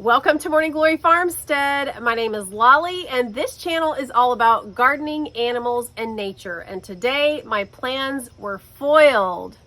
Welcome to Morning Glory Farmstead. My name is Lolly, and this channel is all about gardening, animals, and nature. And today, my plans were foiled.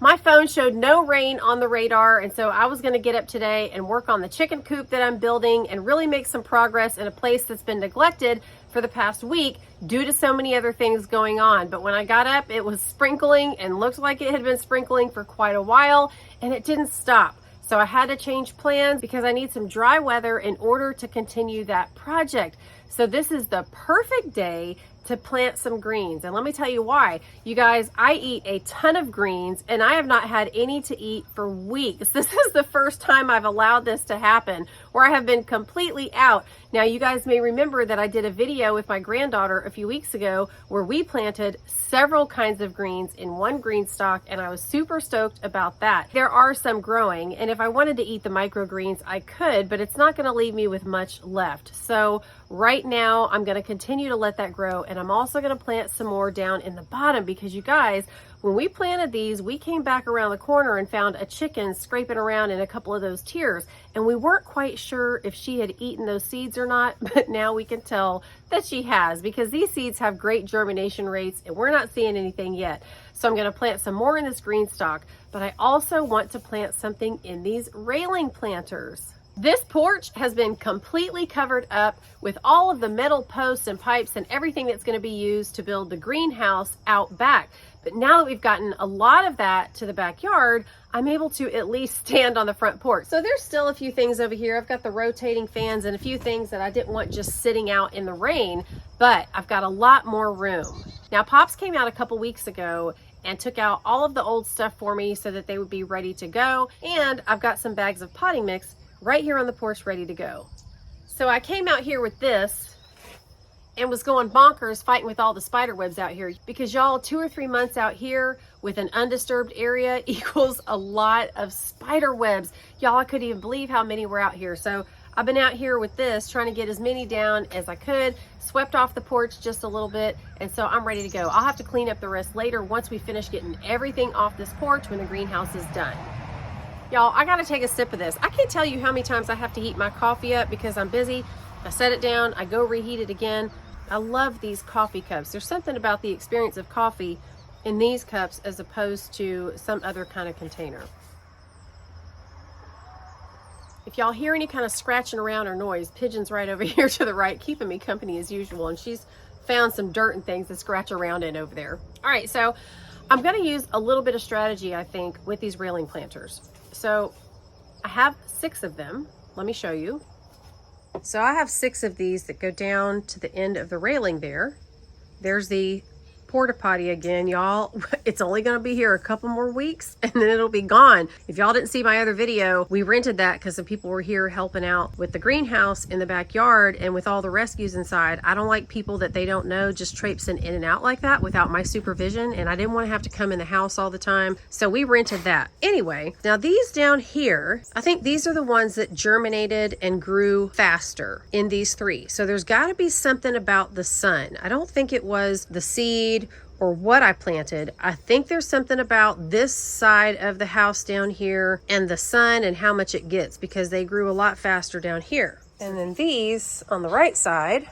My phone showed no rain on the radar, and so I was going to get up today and work on the chicken coop that I'm building and really make some progress in a place that's been neglected for the past week due to so many other things going on. But when I got up, it was sprinkling and looked like it had been sprinkling for quite a while, and it didn't stop. So I had to change plans because I need some dry weather in order to continue that project. So this is the perfect day to plant some greens. And let me tell you why. You guys, I eat a ton of greens and I have not had any to eat for weeks. This is the first time I've allowed this to happen where I have been completely out. Now you guys may remember that I did a video with my granddaughter a few weeks ago where we planted several kinds of greens in one GreenStalk, and I was super stoked about that. There are some growing, and if I wanted to eat the microgreens, I could, but it's not going to leave me with much left. So right now I'm going to continue to let that grow, and I'm also going to plant some more down in the bottom because you guys, when we planted these, we came back around the corner and found a chicken scraping around in a couple of those tiers, and we weren't quite sure if she had eaten those seeds or not, but now we can tell that she has because these seeds have great germination rates and we're not seeing anything yet. So I'm going to plant some more in this GreenStalk, but I also want to plant something in these railing planters. This porch has been completely covered up with all of the metal posts and pipes and everything that's going to be used to build the greenhouse out back. But now that we've gotten a lot of that to the backyard, I'm able to at least stand on the front porch. So there's still a few things over here. I've got the rotating fans and a few things that I didn't want just sitting out in the rain, but I've got a lot more room. Now Pops came out a couple weeks ago and took out all of the old stuff for me so that they would be ready to go. And I've got some bags of potting mix right here on the porch ready to go. So I came out here with this and was going bonkers fighting with all the spider webs out here because y'all, 2 or 3 months out here with an undisturbed area equals a lot of spider webs. Y'all, I couldn't even believe how many were out here. So I've been out here with this trying to get as many down as I could, swept off the porch just a little bit, and so I'm ready to go. I'll have to clean up the rest later once we finish getting everything off this porch when the greenhouse is done. Y'all, I gotta take a sip of this. I can't tell you how many times I have to heat my coffee up because I'm busy. I set it down, I go reheat it again. I love these coffee cups. There's something about the experience of coffee in these cups as opposed to some other kind of container. If y'all hear any kind of scratching around or noise, Pigeon's right over here to the right, keeping me company as usual, and she's found some dirt and things to scratch around in over there. All right, so I'm gonna use a little bit of strategy, I think, with these railing planters. So I have 6 of them. Let me show you. So I have 6 of these that go down to the end of the railing there. There's the porta potty again, y'all. It's only going to be here a couple more weeks and then it'll be gone. If y'all didn't see my other video, we rented that because some people were here helping out with the greenhouse in the backyard and with all the rescues inside. I don't like people that they don't know just traipsing in and out like that without my supervision, and I didn't want to have to come in the house all the time, so we rented that. Anyway, now these down here, I think these are the ones that germinated and grew faster in these 3. So there's got to be something about the sun. I don't think it was the seed or what I planted. I think there's something about this side of the house down here and the sun and how much it gets because they grew a lot faster down here. And then these on the right side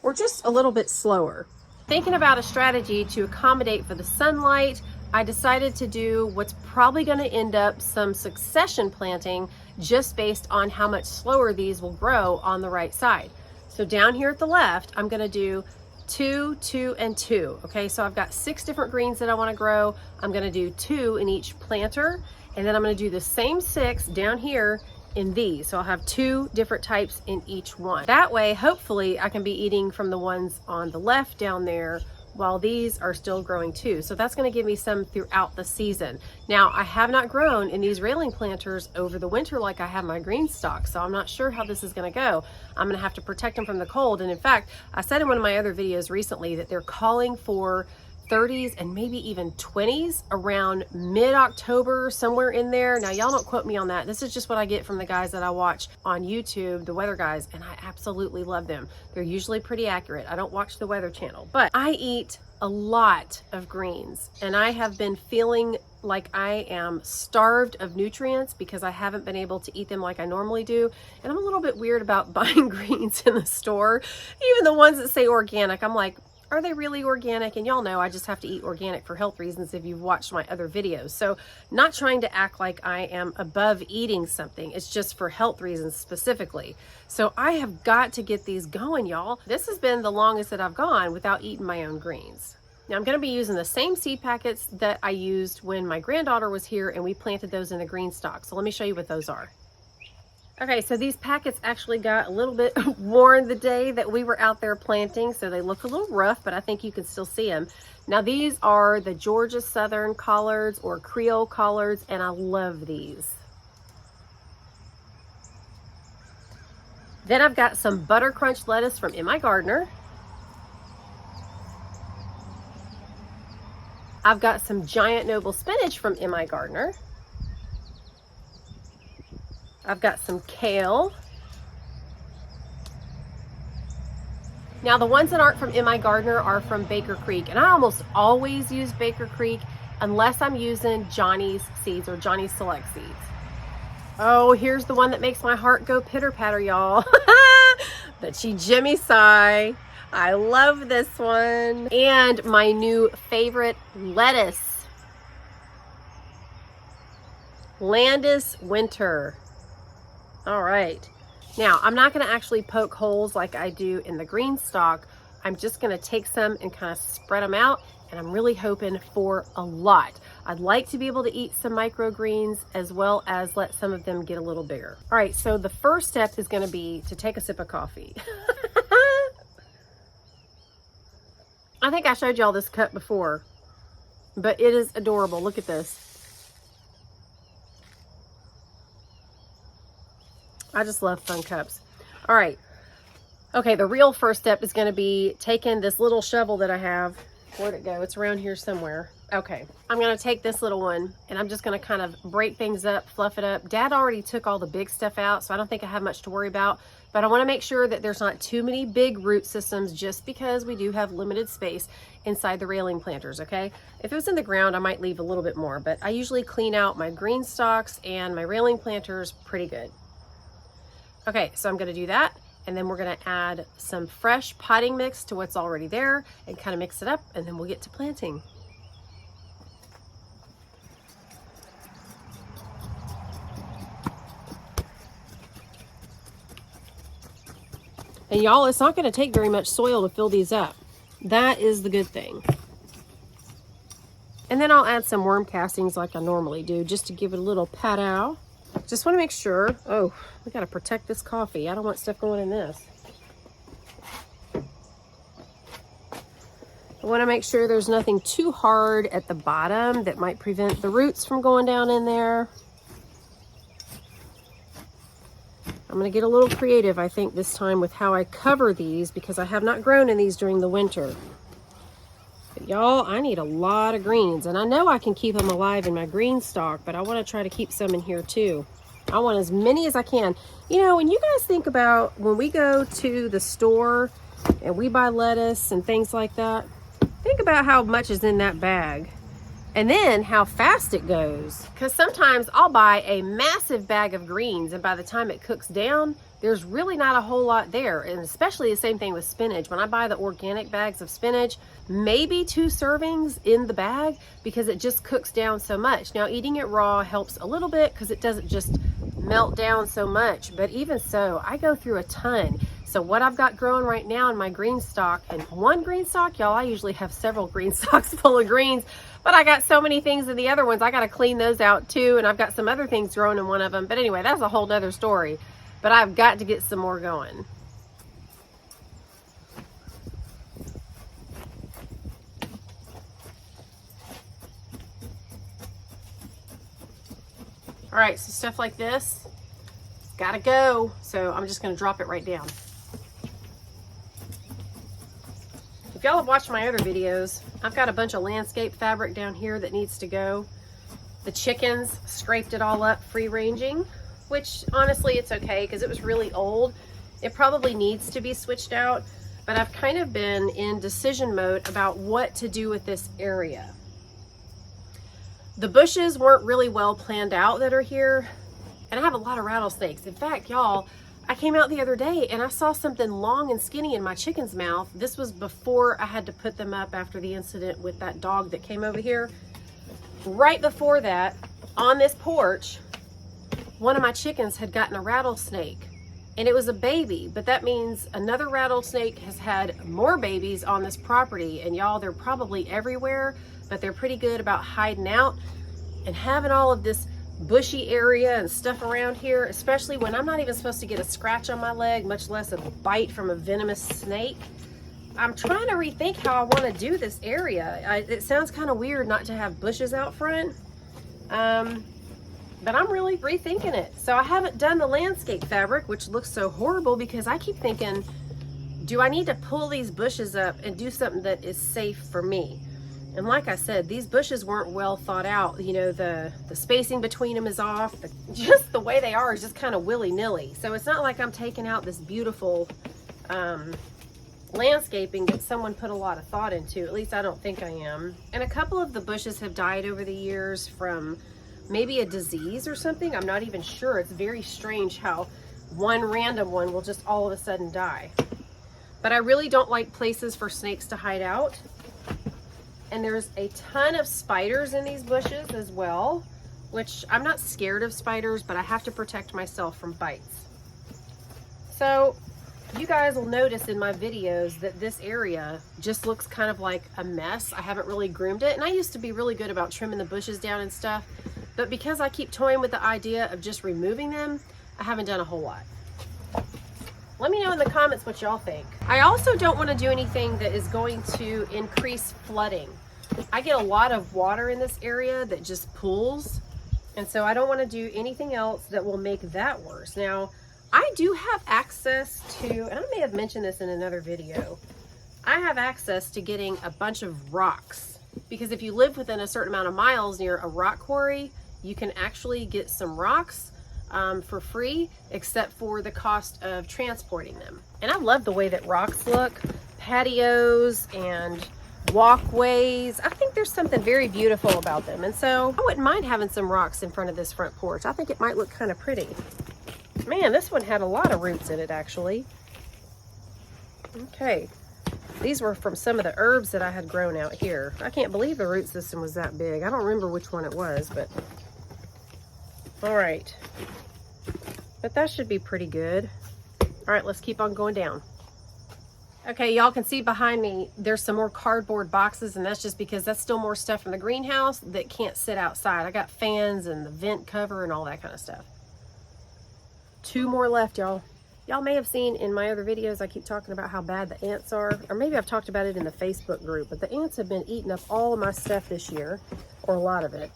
were just a little bit slower. Thinking about a strategy to accommodate for the sunlight, I decided to do what's probably going to end up some succession planting just based on how much slower these will grow on the right side. So down here at the left, I'm going to do 2, 2, and 2. Okay, so I've got 6 different greens that I want to grow. I'm going to do 2 in each planter, and then I'm going to do the same 6 down here in these. So I'll have 2 different types in each one. That way, hopefully, I can be eating from the ones on the left down there while these are still growing too. So that's going to give me some throughout the season. Now, I have not grown in these railing planters over the winter like I have my GreenStalk, so I'm not sure how this is going to go. I'm going to have to protect them from the cold. And in fact, I said in one of my other videos recently that they're calling for 30s and maybe even 20s around mid-October, somewhere in there. Now, y'all don't quote me on that. This is just what I get from the guys that I watch on YouTube, the weather guys, and I absolutely love them. They're usually pretty accurate. I don't watch the Weather Channel, but I eat a lot of greens, and I have been feeling like I am starved of nutrients because I haven't been able to eat them like I normally do. And I'm a little bit weird about buying greens in the store. Even the ones that say organic, I'm like, are they really organic? And y'all know I just have to eat organic for health reasons if you've watched my other videos. So not trying to act like I am above eating something. It's just for health reasons specifically. So I have got to get these going, y'all. This has been the longest that I've gone without eating my own greens. Now I'm going to be using the same seed packets that I used when my granddaughter was here and we planted those in the GreenStalk. So let me show you what those are. Okay, so these packets actually got a little bit worn the day that we were out there planting, so they look a little rough, but I think you can still see them. Now these are the Georgia Southern collards or Creole collards, and I love these. Then I've got some Butter Crunch lettuce from In My Gardener. I've got some Giant Noble spinach from In My Gardener. I've got some kale. Now the ones that aren't from In My Gardener are from Baker Creek, and I almost always use Baker Creek unless I'm using Johnny's seeds or Johnny's Select seeds. Oh, here's the one that makes my heart go pitter patter, y'all. The Jimmy Sigh. I love this one. And my new favorite lettuce, Landis Winter. All right, now I'm not going to actually poke holes like I do in the GreenStalk. I'm just going to take some and kind of spread them out, and I'm really hoping for a lot. I'd like to be able to eat some microgreens as well as let some of them get a little bigger. All right, so the first step is going to be to take a sip of coffee. I think I showed y'all this cup before, but it is adorable. Look at this. I just love fun cups. All right. Okay, the real first step is going to be taking this little shovel that I have. Where'd it go? It's around here somewhere. Okay, I'm going to take this little one and I'm just going to kind of break things up, fluff it up. Dad already took all the big stuff out, so I don't think I have much to worry about. But I want to make sure that there's not too many big root systems just because we do have limited space inside the railing planters, okay? If it was in the ground, I might leave a little bit more, but I usually clean out my GreenStalks and my railing planters pretty good. Okay, so I'm going to do that, and then we're going to add some fresh potting mix to what's already there and kind of mix it up, and then we'll get to planting. And y'all, it's not going to take very much soil to fill these up. That is the good thing. And then I'll add some worm castings like I normally do, just to give it a little pat-ow. Just want to make sure, oh, we got to protect this coffee. I don't want stuff going in this. I want to make sure there's nothing too hard at the bottom that might prevent the roots from going down in there. I'm going to get a little creative, I think, this time with how I cover these because I have not grown in these during the winter. But y'all, I need a lot of greens, and I know I can keep them alive in my GreenStalk, but I want to try to keep some in here too. I want as many as I can. You know, when you guys think about when we go to the store and we buy lettuce and things like that, think about how much is in that bag and then how fast it goes. Because sometimes I'll buy a massive bag of greens, and by the time it cooks down, there's really not a whole lot there. And especially the same thing with spinach. When I buy the organic bags of spinach, maybe 2 servings in the bag because it just cooks down so much. Now eating it raw helps a little bit because it doesn't just melt down so much, but even so, I go through a ton. So what I've got growing right now in my GreenStalk, and one GreenStalk, y'all, I usually have several GreenStalks full of greens, but I got so many things in the other ones, I got to clean those out too, and I've got some other things growing in one of them. But anyway, that's a whole nother story. But I've got to get some more going. All right, so stuff like this, gotta go. So I'm just gonna drop it right down. If y'all have watched my other videos, I've got a bunch of landscape fabric down here that needs to go. The chickens scraped it all up free ranging, which honestly it's okay because it was really old. It probably needs to be switched out, but I've kind of been in decision mode about what to do with this area. The bushes weren't really well planned out that are here, and I have a lot of rattlesnakes. In fact, y'all, I came out the other day and I saw something long and skinny in my chicken's mouth. This was before I had to put them up after the incident with that dog that came over here. Right before that, on this porch, one of my chickens had gotten a rattlesnake, and it was a baby, but that means another rattlesnake has had more babies on this property. And y'all, they're probably everywhere, but they're pretty good about hiding out and having all of this bushy area and stuff around here, especially when I'm not even supposed to get a scratch on my leg, much less a bite from a venomous snake. I'm trying to rethink how I want to do this area. It sounds kind of weird not to have bushes out front, but I'm really rethinking it. So I haven't done the landscape fabric, which looks so horrible, because I keep thinking, do I need to pull these bushes up and do something that is safe for me? And like I said, these bushes weren't well thought out. You know, the spacing between them is off. Just the way they are is just kind of willy-nilly. So it's not like I'm taking out this beautiful landscaping that someone put a lot of thought into. At least I don't think I am. And a couple of the bushes have died over the years from maybe a disease or something. I'm not even sure. It's very strange how one random one will just all of a sudden die. But I really don't like places for snakes to hide out. And there's a ton of spiders in these bushes as well, which I'm not scared of spiders, but I have to protect myself from bites. So you guys will notice in my videos that this area just looks kind of like a mess. I haven't really groomed it, and I used to be really good about trimming the bushes down and stuff, but because I keep toying with the idea of just removing them, I haven't done a whole lot. Let me know in the comments what y'all think. I also don't want to do anything that is going to increase flooding. I get a lot of water in this area that just pools, and so I don't want to do anything else that will make that worse. Now, I do have access to, and I may have mentioned this in another video, I have access to getting a bunch of rocks, because if you live within a certain amount of miles near a rock quarry, you can actually get some rocks for free, except for the cost of transporting them. And I love the way that rocks look, patios and walkways. I think there's something very beautiful about them, and so I wouldn't mind having some rocks in front of this front porch. I think it might look kind of pretty. Man, this one had a lot of roots in it, actually. Okay, these were from some of the herbs that I had grown out here. I can't believe the root system was that big. I don't remember which one it was, but all right. But that should be pretty good. All right, let's keep on going down. Okay, y'all can see behind me, there's some more cardboard boxes, and that's just because that's still more stuff from the greenhouse that can't sit outside. I got fans and the vent cover and all that kind of stuff. 2 more left, y'all. Y'all may have seen in my other videos, I keep talking about how bad the ants are, or maybe I've talked about it in the Facebook group, but the ants have been eating up all of my stuff this year, or a lot of it.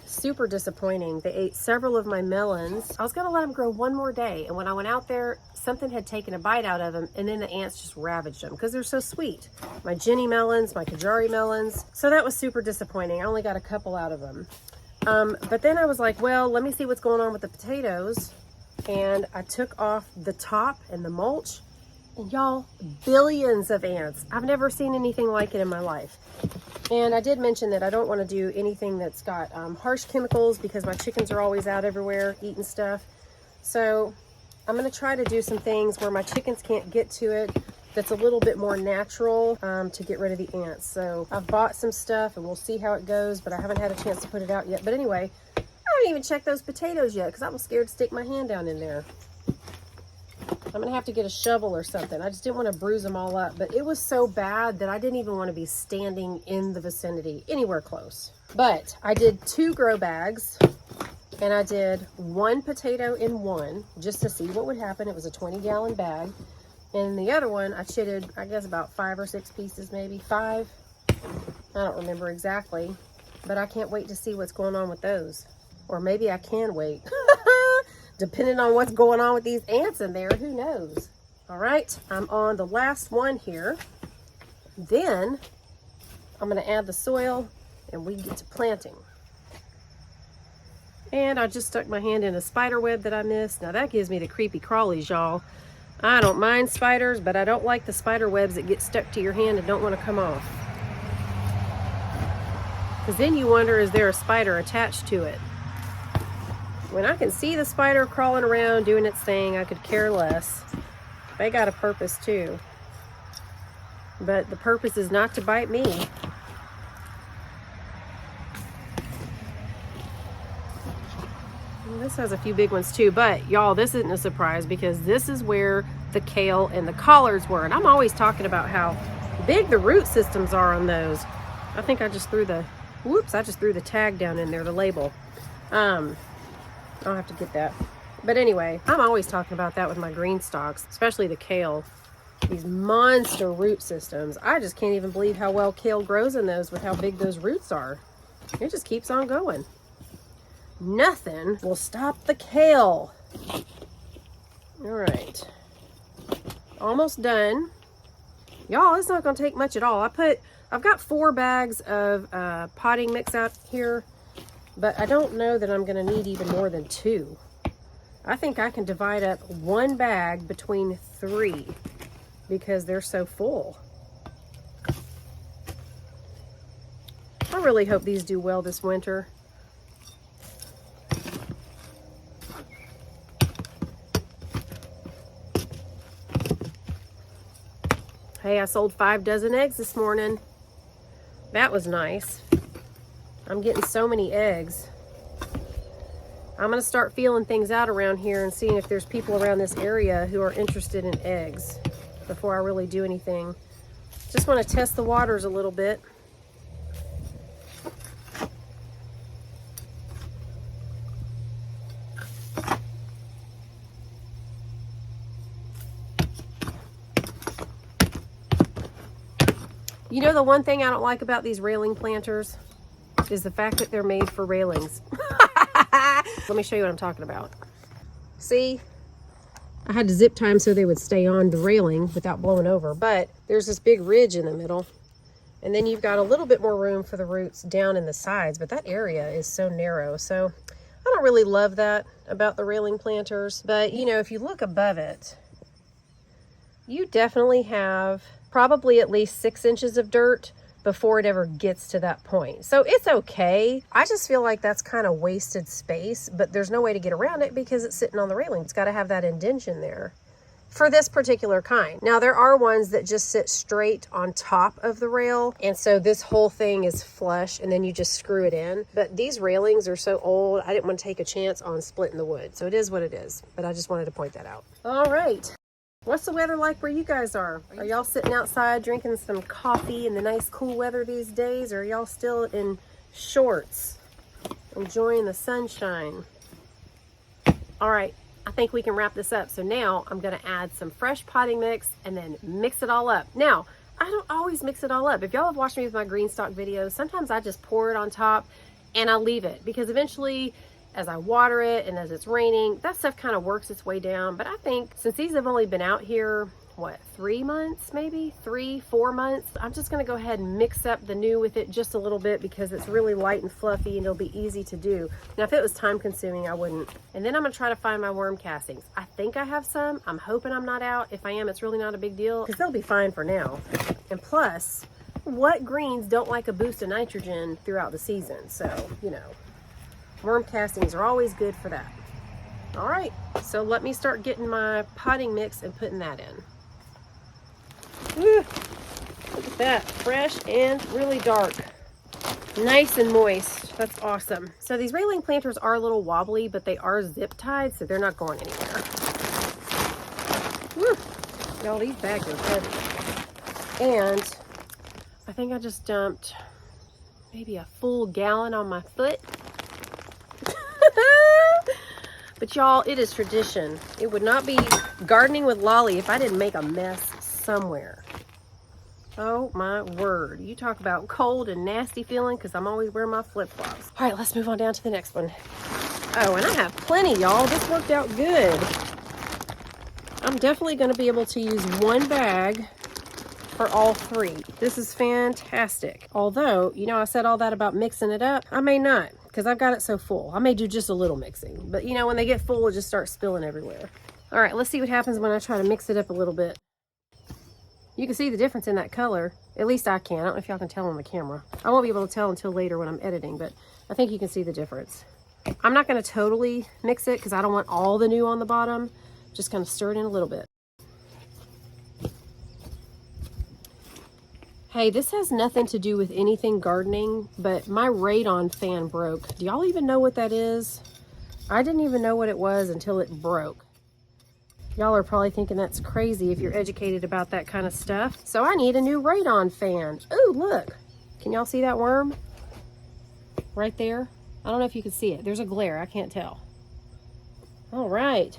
Super disappointing. They ate several of my melons. I was gonna let them grow one more day, and when I went out there, something had taken a bite out of them, and then the ants just ravaged them because they're so sweet. My Jenny melons, my Kajari melons. So that was super disappointing. I only got a couple out of them. But then I was like, well, let me see what's going on with the potatoes. And I took off the top and the mulch, and y'all, billions of ants. I've never seen anything like it in my life. And I did mention that I don't want to do anything that's got harsh chemicals, because my chickens are always out everywhere eating stuff. So I'm going to try to do some things where my chickens can't get to it, that's a little bit more natural, to get rid of the ants. So I've bought some stuff, and we'll see how it goes, but I haven't had a chance to put it out yet. But anyway, I haven't even checked those potatoes yet because I was scared to stick my hand down in there. I'm gonna have to get a shovel or something. I just didn't want to bruise them all up, but it was so bad that I didn't even want to be standing in the vicinity anywhere close. But I did 2 grow bags, and I did 1 potato in one just to see what would happen. It was a 20-gallon bag, and the other one I chitted, I guess, about 5 or 6 pieces, maybe 5. I don't remember exactly, but I can't wait to see what's going on with those. Or maybe I can wait. Depending on what's going on with these ants in there, who knows? All right, I'm on the last one here. Then I'm gonna add the soil, and we get to planting. And I just stuck my hand in a spider web that I missed. Now that gives me the creepy crawlies, y'all. I don't mind spiders, but I don't like the spider webs that get stuck to your hand and don't want to come off. Because then you wonder, is there a spider attached to it? When I can see the spider crawling around doing its thing, I could care less. They got a purpose too. But the purpose is not to bite me. And this has a few big ones too, but y'all, this isn't a surprise because this is where the kale and the collards were. And I'm always talking about how big the root systems are on those. I think I just threw the, whoops, I just threw the tag down in there, the label. I'll have to get that. But anyway, I'm always talking about that with my green stalks, especially the kale. These monster root systems. I just can't even believe how well kale grows in those with how big those roots are. It just keeps on going. Nothing will stop the kale. All right. Almost done. Y'all, it's not going to take much at all. I've got 4 bags of potting mix out here, but I don't know that I'm going to need even more than 2. I think I can divide up 1 bag between 3 because they're so full. I really hope these do well this winter. Hey, I sold 5 dozen eggs this morning. That was nice. I'm getting so many eggs. I'm going to start feeling things out around here and seeing if there's people around this area who are interested in eggs before I really do anything. Just want to test the waters a little bit. You know, the one thing I don't like about these railing planters is the fact that they're made for railings. Let me show you what I'm talking about. See, I had to zip tie them so they would stay on the railing without blowing over, but there's this big ridge in the middle, and then you've got a little bit more room for the roots down in the sides, but that area is so narrow. So I don't really love that about the railing planters, but you know, if you look above it, you definitely have probably at least 6 inches of dirt before it ever gets to that point. So it's okay. I just feel like that's kind of wasted space, but there's no way to get around it because it's sitting on the railing. It's got to have that indention there for this particular kind. Now there are ones that just sit straight on top of the rail, and so this whole thing is flush and then you just screw it in. But these railings are so old, I didn't want to take a chance on splitting the wood. So it is what it is, but I just wanted to point that out. All right. What's the weather like where you guys are? Are y'all sitting outside drinking some coffee in the nice cool weather these days? Or are y'all still in shorts, enjoying the sunshine? All right, I think we can wrap this up. So now I'm gonna add some fresh potting mix and then mix it all up. Now, I don't always mix it all up. If y'all have watched me with my GreenStalk videos, sometimes I just pour it on top and I leave it because eventually, as I water it and as it's raining, that stuff kind of works its way down. But I think since these have only been out here, what, 3 months, maybe 3-4 months, I'm just going to go ahead and mix up the new with it just a little bit because it's really light and fluffy and it'll be easy to do. Now, if it was time consuming, I wouldn't. And then I'm going to try to find my worm castings. I think I have some. I'm hoping I'm not out. If I am, it's really not a big deal because they'll be fine for now. And plus, what greens don't like a boost of nitrogen throughout the season? So, you know, worm castings are always good for that. All right, so let me start getting my potting mix and putting that in. Whew, look at that, fresh and really dark. Nice and moist, that's awesome. So these railing planters are a little wobbly, but they are zip tied, so they're not going anywhere. Whew, y'all, these bags are heavy. And I think I just dumped maybe a full gallon on my foot. But y'all, it is tradition. It would not be gardening with Lolly if I didn't make a mess somewhere. Oh my word. You talk about cold and nasty feeling because I'm always wearing my flip-flops. All right, let's move on down to the next one. Oh, and I have plenty, y'all. This worked out good. I'm definitely going to be able to use 1 bag for all 3. This is fantastic. Although, you know, I said all that about mixing it up. I may not, because I've got it so full. I may do just a little mixing, but you know, when they get full, it just starts spilling everywhere. All right, let's see what happens when I try to mix it up a little bit. You can see the difference in that color. At least I can. I don't know if y'all can tell on the camera. I won't be able to tell until later when I'm editing, but I think you can see the difference. I'm not going to totally mix it because I don't want all the new on the bottom. Just kind of stir it in a little bit. Hey, this has nothing to do with anything gardening, but my radon fan broke. Do y'all even know what that is? I didn't even know what it was until it broke. Y'all are probably thinking that's crazy if you're educated about that kind of stuff. So I need a new radon fan. Ooh, look. Can y'all see that worm? Right there? I don't know if you can see it. There's a glare. I can't tell. All right.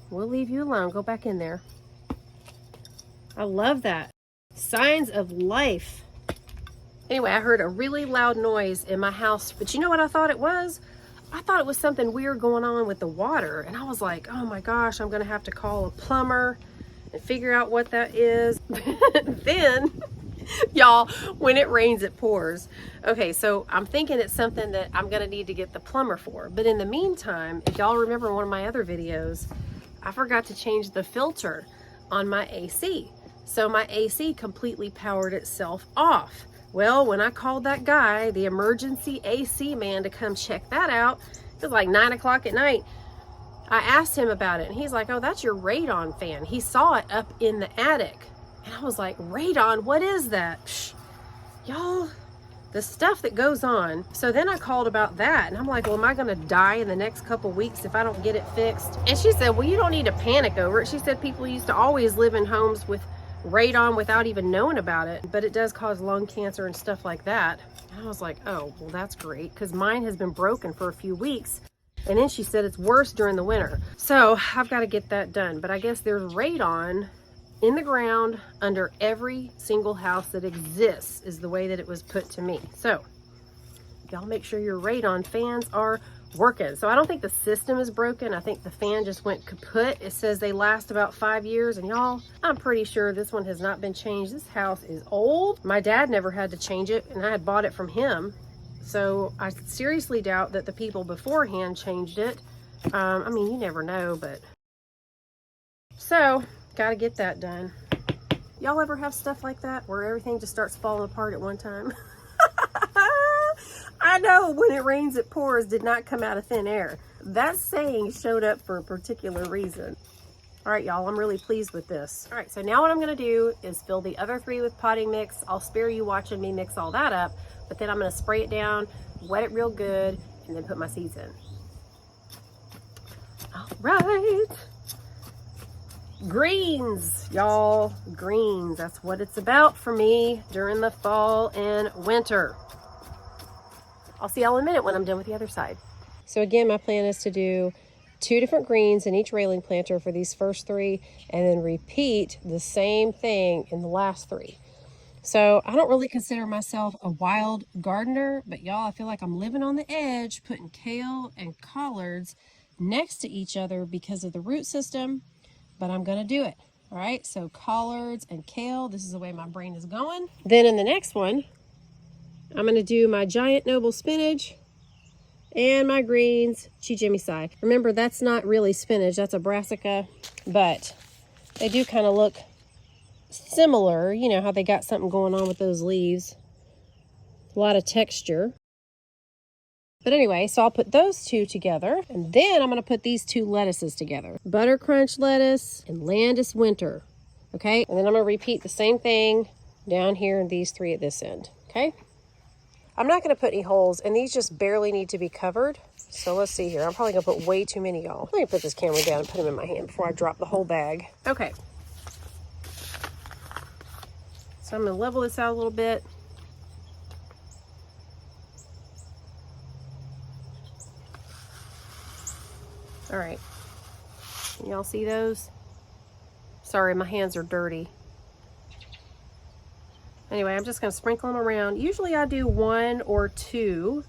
We'll leave you alone. Go back in there. I love that. Signs of life. Anyway, I heard a really loud noise in my house, but you know what I thought it was? I thought it was something weird going on with the water, and I was like, oh my gosh, I'm gonna have to call a plumber and figure out what that is. Then, y'all, when it rains, it pours. Okay, so I'm thinking it's something that I'm gonna need to get the plumber for, but in the meantime, if y'all remember one of my other videos, I forgot to change the filter on my AC. So my AC completely powered itself off. Well, when I called that guy, the emergency AC man, to come check that out, it was like 9 o'clock at night. I asked him about it, and he's like, oh, that's your radon fan. He saw it up in the attic. And I was like, radon, what is that? Psh, y'all, the stuff that goes on. So then I called about that, and I'm like, well, am I gonna die in the next couple weeks if I don't get it fixed? And she said, well, you don't need to panic over it. She said people used to always live in homes with radon without even knowing about it, but it does cause lung cancer and stuff like that. And I was like, oh, well, that's great, because mine has been broken for a few weeks. And then she said it's worse during the winter. So I've got to get that done. But I guess there's radon in the ground under every single house that exists, is the way that it was put to me. So y'all make sure your radon fans are working. So I don't think the system is broken. I think the fan just went kaput. It says they last about 5 years, and y'all, I'm pretty sure this one has not been changed. This house is old. My dad never had to change it, and I had bought it from him. So I seriously doubt that the people beforehand changed it. I mean, you never know, but. So, gotta get that done. Y'all ever have stuff like that where everything just starts falling apart at one time? I know when it rains, it pours did not come out of thin air. That saying showed up for a particular reason. All right, y'all, I'm really pleased with this. All right, so now what I'm gonna do is fill the other 3 with potting mix. I'll spare you watching me mix all that up, but then I'm gonna spray it down, wet it real good, and then put my seeds in. All right. Greens, y'all, greens. That's what it's about for me during the fall and winter. I'll see y'all in a minute when I'm done with the other side. So again, my plan is to do 2 different greens in each railing planter for these first 3, and then repeat the same thing in the last 3. So I don't really consider myself a wild gardener, but y'all, I feel like I'm living on the edge, putting kale and collards next to each other because of the root system, but I'm gonna do it. All right, so collards and kale, this is the way my brain is going. Then in the next one, I'm gonna do my giant noble spinach and my greens Chi-Jimmy-sai. Remember, that's not really spinach, that's a brassica, but they do kind of look similar. You know how they got something going on with those leaves. A lot of texture. But anyway, so I'll put those 2 together, and then I'm gonna put these 2 lettuces together. Butter crunch lettuce and Landis winter, okay? And then I'm gonna repeat the same thing down here in these 3 at this end, okay? I'm not gonna put any holes, and these just barely need to be covered. So let's see here. I'm probably gonna put way too many, y'all. Let me put this camera down and put them in my hand before I drop the whole bag. Okay. So I'm gonna level this out a little bit. All right. Can y'all see those? Sorry, my hands are dirty. Anyway, I'm just gonna sprinkle them around. Usually I do 1 or 2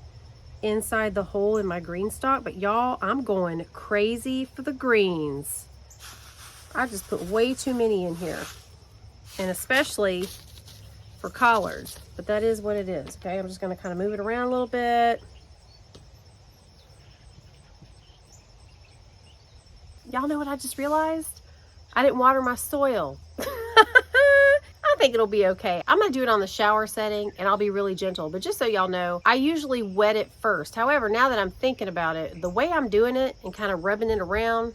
inside the hole in my GreenStalk, but y'all, I'm going crazy for the greens. I just put way too many in here, and especially for collards, but that is what it is, okay? I'm just gonna kind of move it around a little bit. Y'all know what I just realized? I didn't water my soil. I think it'll be okay. I'm gonna do it on the shower setting and I'll be really gentle, but just so y'all know, I usually wet it first. However, now that I'm thinking about it, the way I'm doing it and kind of rubbing it around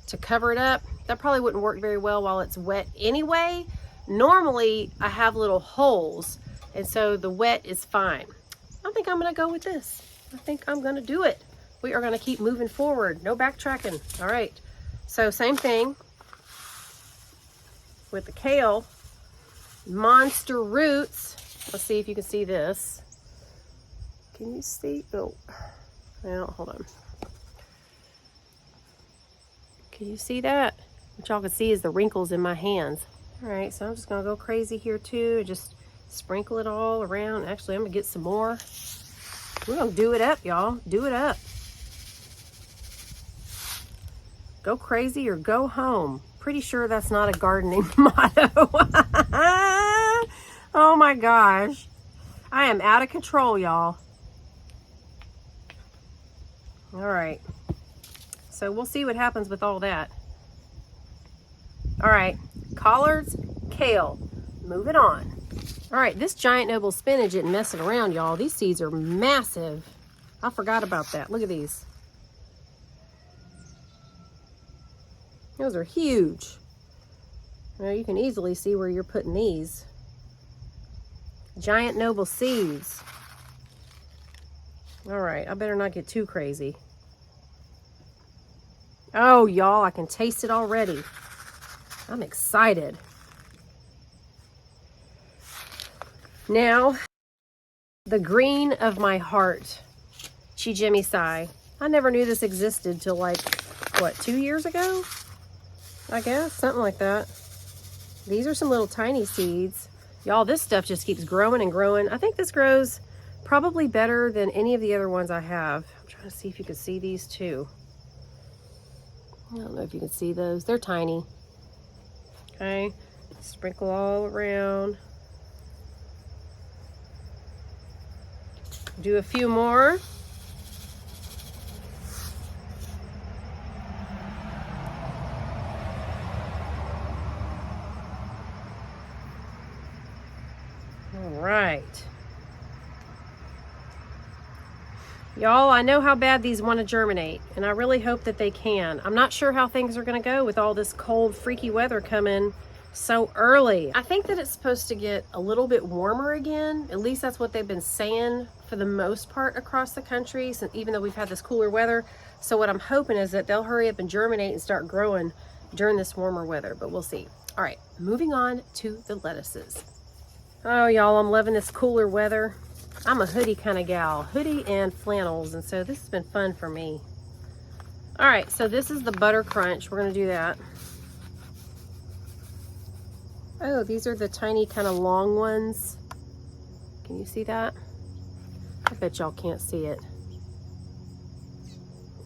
to cover it up, that probably wouldn't work very well while it's wet anyway. Normally, I have little holes, and so the wet is fine. I think I'm gonna go with this. I think I'm gonna do it. We are gonna keep moving forward. No backtracking. All right. So same thing with the kale. Monster roots. Let's see if you can see this. Can you see? Oh, well, hold on. Can you see that? What y'all can see is the wrinkles in my hands. All right, so I'm just gonna go crazy here too. Just sprinkle it all around. Actually, I'm gonna get some more. We're gonna do it up, y'all. Do it up. Go crazy or go home. Pretty sure that's not a gardening motto. Oh my gosh. I am out of control, y'all. All right. So we'll see what happens with all that. All right. Collards, kale. Moving on. All right. This giant noble spinach isn't messing around, y'all. These seeds are massive. I forgot about that. Look at these. Those are huge. Now you can easily see where you're putting these. Giant noble seeds. All right, I better not get too crazy. Oh, y'all, I can taste it already. I'm excited. Now, the green of my heart, Chijimi Sai. I never knew this existed till like, what, 2 years ago? I guess, something like that. These are some little tiny seeds. Y'all, this stuff just keeps growing and growing. I think this grows probably better than any of the other ones I have. I'm trying to see if you can see these too. I don't know if you can see those. They're tiny. Okay, sprinkle all around. Do a few more. All right. Y'all, I know how bad these want to germinate, and I really hope that they can. I'm not sure how things are going to go with all this cold, freaky weather coming so early. I think that it's supposed to get a little bit warmer again. At least that's what they've been saying for the most part across the country, since even though we've had this cooler weather. So what I'm hoping is that they'll hurry up and germinate and start growing during this warmer weather, but we'll see. All right, moving on to the lettuces. Oh, y'all, I'm loving this cooler weather. I'm a hoodie kind of gal, hoodie and flannels, and so this has been fun for me. All right, so this is the butter crunch. We're gonna do that. Oh, these are the tiny kind of long ones. Can you see that? I bet y'all can't see it.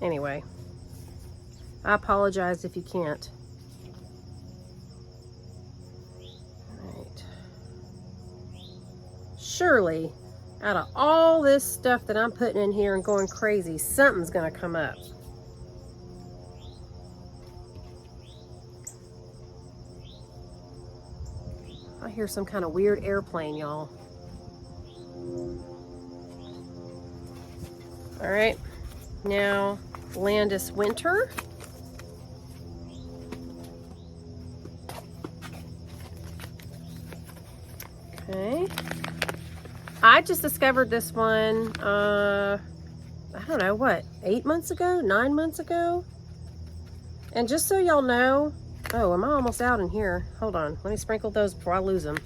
Anyway, I apologize if you can't. All right. Surely, out of all this stuff that I'm putting in here and going crazy, something's gonna come up. I hear some kind of weird airplane, y'all. All right, now Landis Winter. Okay. I just discovered this one, I don't know, what, 8 months ago, 9 months ago? And just so y'all know, oh, am I almost out in here? Hold on, let me sprinkle those before I lose them.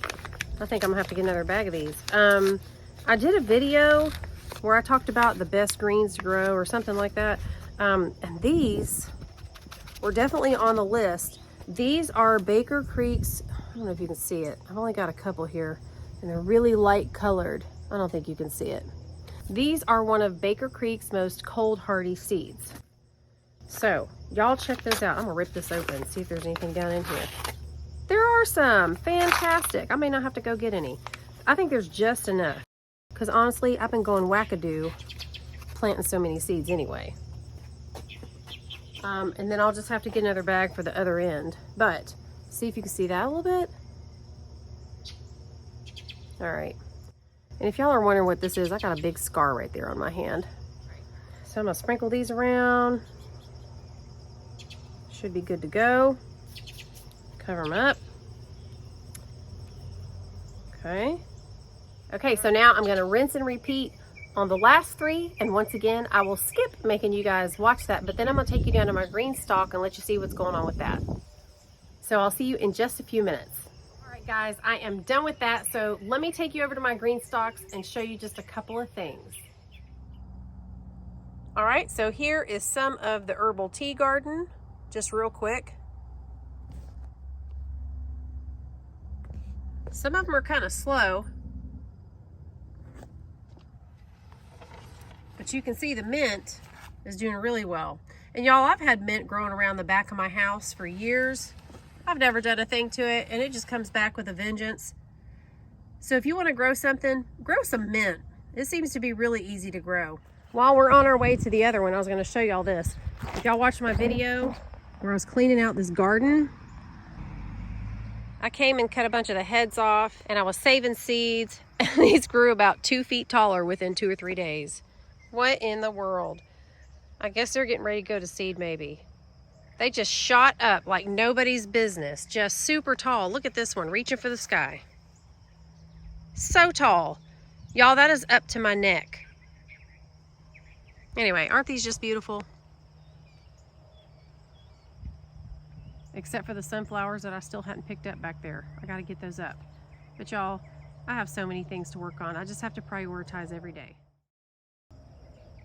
I think I'm gonna have to get another bag of these. I did a video where I talked about the best greens to grow or something like that. And these were definitely on the list. These are Baker Creek's, I don't know if you can see it. I've only got a couple here. And they're really light colored. I don't think you can see it. These are one of Baker Creek's most cold hardy seeds. So y'all check those out. I'm gonna rip this open, see if there's anything down in here. There are some. Fantastic. I may not have to go get any. I think there's just enough. Because honestly, I've been going wackadoo planting so many seeds anyway. And then I'll just have to get another bag for the other end. But see if you can see that a little bit. All right. And if y'all are wondering what this is, I got a big scar right there on my hand. So I'm gonna sprinkle these around. Should be good to go. Cover them up. Okay. Okay, so now I'm gonna rinse and repeat on the last 3, and once again, I will skip making you guys watch that, but then I'm gonna take you down to my GreenStalk and let you see what's going on with that. So I'll see you in just a few minutes. All right, guys, I am done with that. So let me take you over to my GreenStalks and show you just a couple of things. All right, so here is some of the herbal tea garden, just real quick. Some of them are kind of slow, but you can see the mint is doing really well. And y'all, I've had mint growing around the back of my house for years. I've never done a thing to it, and it just comes back with a vengeance. So if you want to grow something, grow some mint. It seems to be really easy to grow. While we're on our way to the other one, I was going to show y'all this. If y'all watched my video where I was cleaning out this garden, I came and cut a bunch of the heads off, and I was saving seeds, and these grew about 2 feet taller within 2 or 3 days. What in the world? I guess they're getting ready to go to seed maybe. They just shot up like nobody's business, just super tall. Look at this one, reaching for the sky. So tall. Y'all, that is up to my neck. Anyway, aren't these just beautiful? Except for the sunflowers that I still hadn't picked up back there. I gotta get those up. But y'all, I have so many things to work on. I just have to prioritize every day.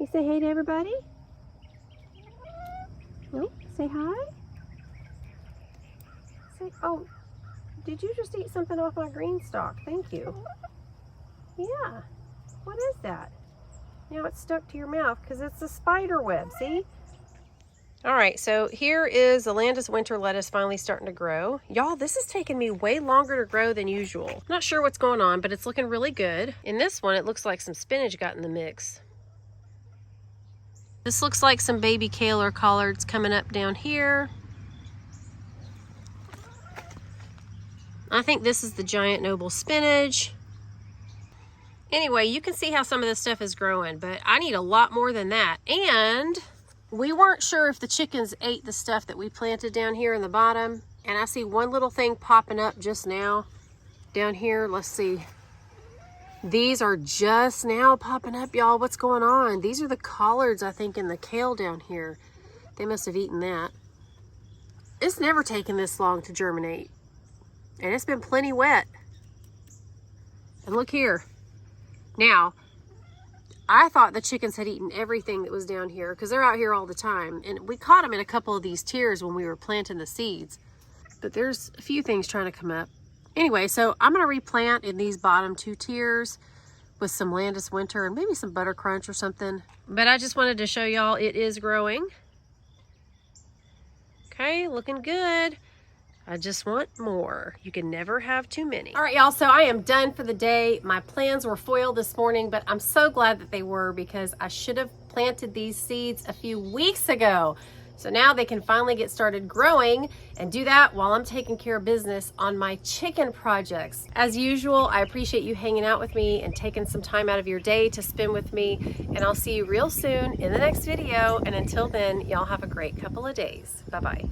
You say hey to everybody? No? Say hi? Say, oh, did you just eat something off my GreenStalk? Thank you. Yeah. What is that? Now it's stuck to your mouth because it's a spider web, see? All right, so here is the Landis winter lettuce finally starting to grow. Y'all, this is taking me way longer to grow than usual. Not sure what's going on, but it's looking really good. In this one, it looks like some spinach got in the mix. This looks like some baby kale or collards coming up down here. I think this is the giant noble spinach. Anyway, you can see how some of this stuff is growing, but I need a lot more than that. And we weren't sure if the chickens ate the stuff that we planted down here in the bottom. And I see one little thing popping up just now down here. Let's see. These are just now popping up, y'all. What's going on? These are the collards, I think, in the kale down here. They must have eaten that. It's never taken this long to germinate. And it's been plenty wet. And look here. Now, I thought the chickens had eaten everything that was down here because they're out here all the time. And we caught them in a couple of these tiers when we were planting the seeds. But there's a few things trying to come up. Anyway, so I'm going to replant in these bottom 2 tiers with some Landis winter and maybe some butter crunch or something. But I just wanted to show y'all it is growing. Okay, looking good. I just want more. You can never have too many. All right, y'all, so I am done for the day. My plans were foiled this morning, but I'm so glad that they were because I should have planted these seeds a few weeks ago. So now they can finally get started growing and do that while I'm taking care of business on my chicken projects. As usual, I appreciate you hanging out with me and taking some time out of your day to spend with me. And I'll see you real soon in the next video. And until then, y'all have a great couple of days. Bye-bye.